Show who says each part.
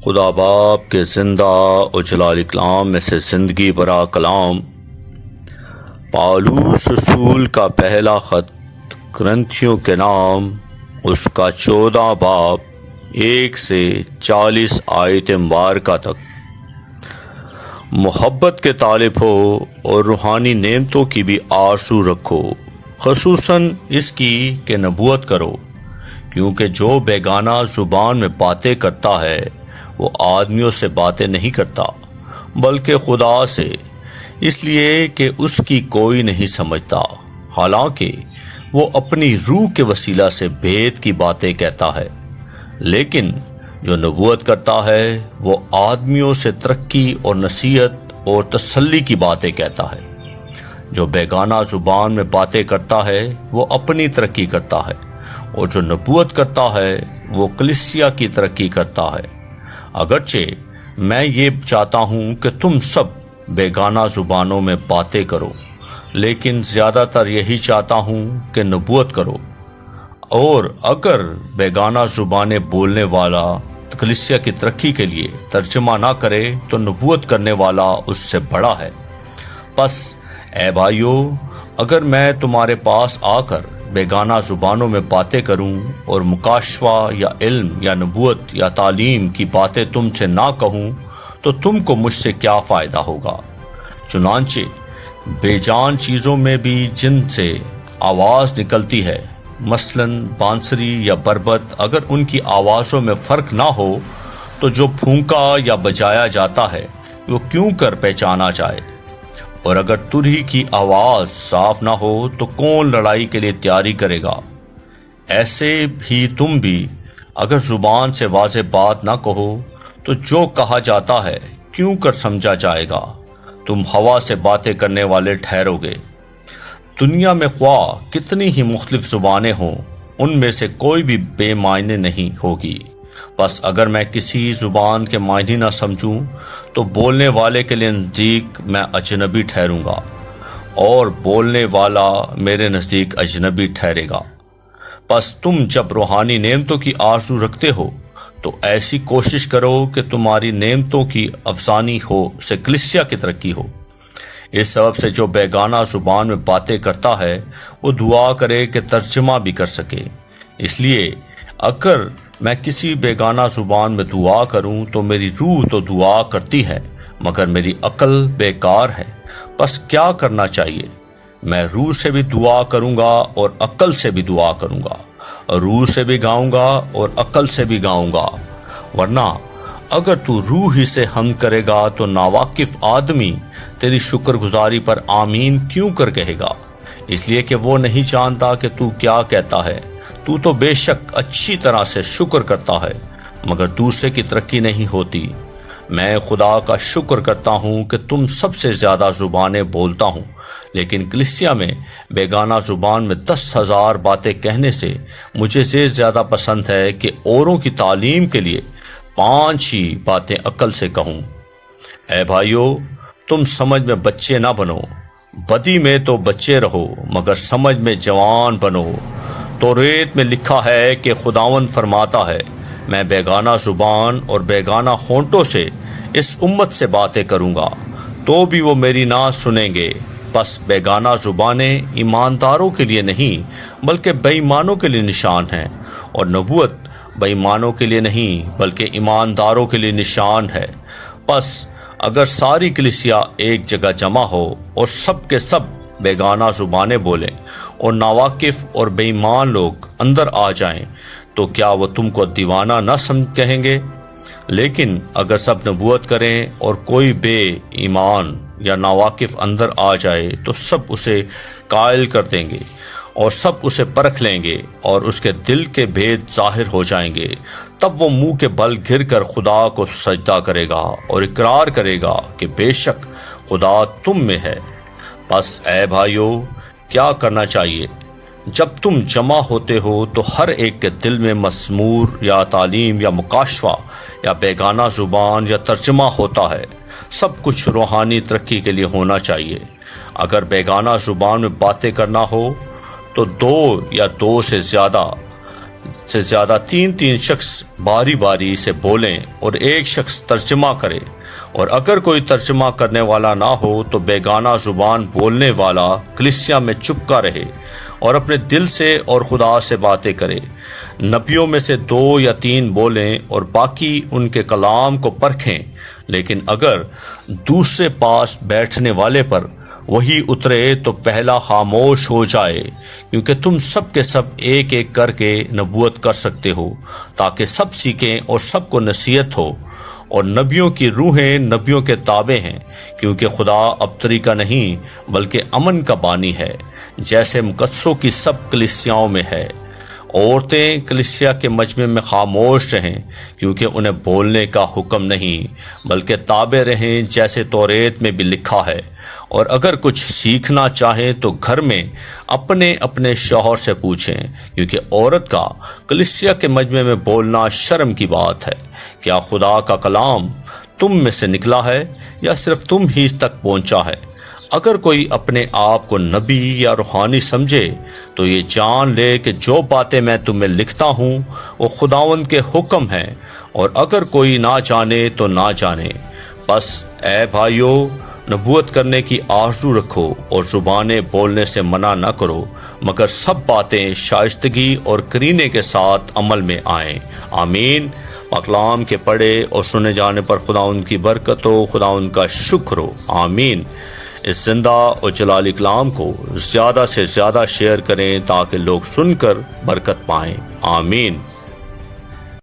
Speaker 1: خدا باپ کے زندہ و جلال کلام میں سے زندگی برا کلام، پالوس رسول کا پہلا خط کرنتھیوں کے نام، اس کا 14 باب 1 سے 40 آیت مبارکہ تک۔ محبت کے طالب ہو اور روحانی نعمتوں کی بھی آرزو رکھو، خصوصاً اس کی کہ نبوت کرو، کیونکہ جو بیگانہ زبان میں باتیں کرتا ہے وہ آدمیوں سے باتیں نہیں کرتا بلکہ خدا سے، اس لیے کہ اس کی کوئی نہیں سمجھتا، حالانکہ وہ اپنی روح کے وسیلہ سے بھید کی باتیں کہتا ہے۔ لیکن جو نبوت کرتا ہے وہ آدمیوں سے ترقی اور نصیحت اور تسلی کی باتیں کہتا ہے۔ جو بیگانہ زبان میں باتیں کرتا ہے وہ اپنی ترقی کرتا ہے، اور جو نبوت کرتا ہے وہ کلیسیا کی ترقی کرتا ہے۔ اگرچہ میں یہ چاہتا ہوں کہ تم سب بیگانہ زبانوں میں باتیں کرو، لیکن زیادہ تر یہی چاہتا ہوں کہ نبوت کرو۔ اور اگر بیگانہ زبانیں بولنے والا کلیسیا کی ترقی کے لیے ترجمہ نہ کرے تو نبوت کرنے والا اس سے بڑا ہے۔ پس اے بھائیو، اگر میں تمہارے پاس آ کر بیگانہ زبانوں میں باتیں کروں اور مکاشفہ یا علم یا نبوت یا تعلیم کی باتیں تم سے نہ کہوں تو تم کو مجھ سے کیا فائدہ ہوگا؟ چنانچہ بے جان چیزوں میں بھی جن سے آواز نکلتی ہے، مثلاً بانسری یا بربط، اگر ان کی آوازوں میں فرق نہ ہو تو جو پھونکا یا بجایا جاتا ہے وہ کیوں کر پہچانا جائے؟ اور اگر ترہی کی آواز صاف نہ ہو تو کون لڑائی کے لیے تیاری کرے گا؟ ایسے بھی تم بھی اگر زبان سے واضح بات نہ کہو تو جو کہا جاتا ہے کیوں کر سمجھا جائے گا؟ تم ہوا سے باتیں کرنے والے ٹھہرو گے۔ دنیا میں خواہ کتنی ہی مختلف زبانیں ہوں، ان میں سے کوئی بھی بے معنی نہیں ہوگی۔ بس اگر میں کسی زبان کے معنی نہ سمجھوں تو بولنے والے کے لیے نزدیک میں اجنبی ٹھہروں گا، اور بولنے والا میرے نزدیک اجنبی ٹھہرے گا۔ بس تم جب روحانی نعمتوں کی آرزو رکھتے ہو تو ایسی کوشش کرو کہ تمہاری نعمتوں کی افزانی ہو سے کلیسیا کی ترقی ہو۔ اس سبب سے جو بیگانہ زبان میں باتیں کرتا ہے وہ دعا کرے کہ ترجمہ بھی کر سکے۔ اس لیے اگر میں کسی بیگانہ زبان میں دعا کروں تو میری روح تو دعا کرتی ہے مگر میری عقل بیکار ہے۔ پس کیا کرنا چاہیے؟ میں روح سے بھی دعا کروں گا اور عقل سے بھی دعا کروں گا، روح سے بھی گاؤں گا اور عقل سے بھی گاؤں گا۔ ورنہ اگر تو روح ہی سے حمد کرے گا تو ناواقف آدمی تیری شکر گزاری پر آمین کیوں کر کہے گا؟ اس لیے کہ وہ نہیں جانتا کہ تو کیا کہتا ہے۔ تو بے شک اچھی طرح سے شکر کرتا ہے مگر دوسرے کی ترقی نہیں ہوتی۔ میں خدا کا شکر کرتا ہوں کہ تم سب سے زیادہ زبانیں بولتا ہوں، لیکن کلیسیا میں بیگانہ زبان میں 10,000 باتیں کہنے سے مجھے زیادہ پسند ہے کہ اوروں کی تعلیم کے لیے 5 ہی باتیں عقل سے کہوں۔ اے بھائیو، تم سمجھ میں بچے نہ بنو، بدی میں تو بچے رہو مگر سمجھ میں جوان بنو۔ توریت میں لکھا ہے کہ خداوند فرماتا ہے، میں بیگانہ زبان اور بیگانہ ہونٹوں سے اس امت سے باتیں کروں گا تو بھی وہ میری نہ سنیں گے۔ پس بیگانہ زبانیں ایمانداروں کے لیے نہیں بلکہ بے ایمانوں کے لیے نشان ہیں، اور نبوت بے ایمانوں کے لیے نہیں بلکہ ایمانداروں کے لیے نشان ہے۔ پس اگر ساری کلیسیا ایک جگہ جمع ہو اور سب کے سب بیگانہ زبانیں بولیں اور ناواقف اور بے ایمان لوگ اندر آ جائیں تو کیا وہ تم کو دیوانہ نہ کہیں گے؟ لیکن اگر سب نبوت کریں اور کوئی بے ایمان یا ناواقف اندر آ جائے تو سب اسے قائل کر دیں گے اور سب اسے پرکھ لیں گے اور اس کے دل کے بھید ظاہر ہو جائیں گے۔ تب وہ منہ کے بل گر کر خدا کو سجدہ کرے گا اور اقرار کرے گا کہ بے شک خدا تم میں ہے۔ پس اے بھائیو، کیا کرنا چاہیے؟ جب تم جمع ہوتے ہو تو ہر ایک کے دل میں مزمور یا تعلیم یا مکاشفہ یا بیگانہ زبان یا ترجمہ ہوتا ہے۔ سب کچھ روحانی ترقی کے لیے ہونا چاہیے۔ اگر بیگانہ زبان میں باتیں کرنا ہو تو 2 یا 2 سے زیادہ سے زیادہ 3 شخص باری باری سے بولیں اور ایک شخص ترجمہ کرے، اور اگر کوئی ترجمہ کرنے والا نہ ہو تو بیگانہ زبان بولنے والا کلیسیا میں چپکا رہے اور اپنے دل سے اور خدا سے باتیں کرے۔ نبیوں میں سے 2 یا 3 بولیں اور باقی ان کے کلام کو پرکھیں، لیکن اگر دوسرے پاس بیٹھنے والے پر وہی اترے تو پہلا خاموش ہو جائے، کیونکہ تم سب کے سب ایک ایک کر کے نبوت کر سکتے ہو، تاکہ سب سیکھیں اور سب کو نصیحت ہو۔ اور نبیوں کی روحیں نبیوں کے تابع ہیں، کیونکہ خدا ابتری کا نہیں بلکہ امن کا بانی ہے، جیسے مقدسوں کی سب کلیسیاؤں میں ہے۔ عورتیں کلیسیا کے مجمع میں خاموش رہیں، کیونکہ انہیں بولنے کا حکم نہیں بلکہ تابع رہیں، جیسے توریت میں بھی لکھا ہے۔ اور اگر کچھ سیکھنا چاہیں تو گھر میں اپنے اپنے شوہر سے پوچھیں، کیونکہ عورت کا کلیسیا کے مجمع میں بولنا شرم کی بات ہے۔ کیا خدا کا کلام تم میں سے نکلا ہے یا صرف تم ہی تک پہنچا ہے؟ اگر کوئی اپنے آپ کو نبی یا روحانی سمجھے تو یہ جان لے کہ جو باتیں میں تمہیں لکھتا ہوں وہ خداوند کے حکم ہیں، اور اگر کوئی نہ جانے تو نہ جانے۔ بس اے بھائیو، نبوت کرنے کی آرزو رکھو اور زبانیں بولنے سے منع نہ کرو، مگر سب باتیں شائستگی اور کرینے کے ساتھ عمل میں آئیں۔ آمین۔ کلام کے پڑھے اور سنے جانے پر خداوند کی برکت ہو، خداوند کا شکر ہو۔ آمین۔ اس زندہ اور جلالی کلام کو زیادہ سے زیادہ شیئر کریں تاکہ لوگ سن کر برکت پائیں۔ آمین۔